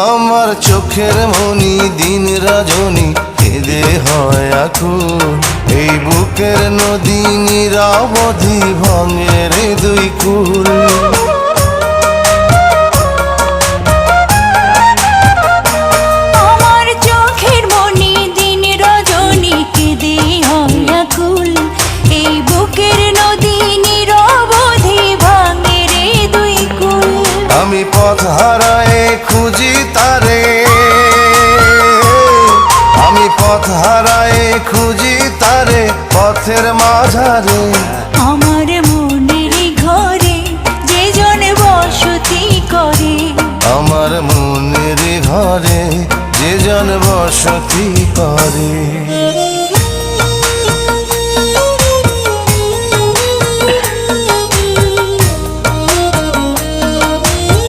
আমার চোখের মনি দিন রজনী কেঁদে হয় আকুল। এই বুকের নদী নিরবধি ভাঙে রে দুই কুল। আমার চোখের মনি দিন রজনী কেঁদে হয় আকুল। এই বুকের নদী নিরবধি ভাঙে রে দুই কুল। আমি পথ হারায়ে খুঁজি তারে, আমি পথ হারায়ে খুঁজি তারে পথের মাঝারে। আমার মনের ঘরে যে জন বসতি করে, আমার মনের ঘরে যে জন বসতি করে।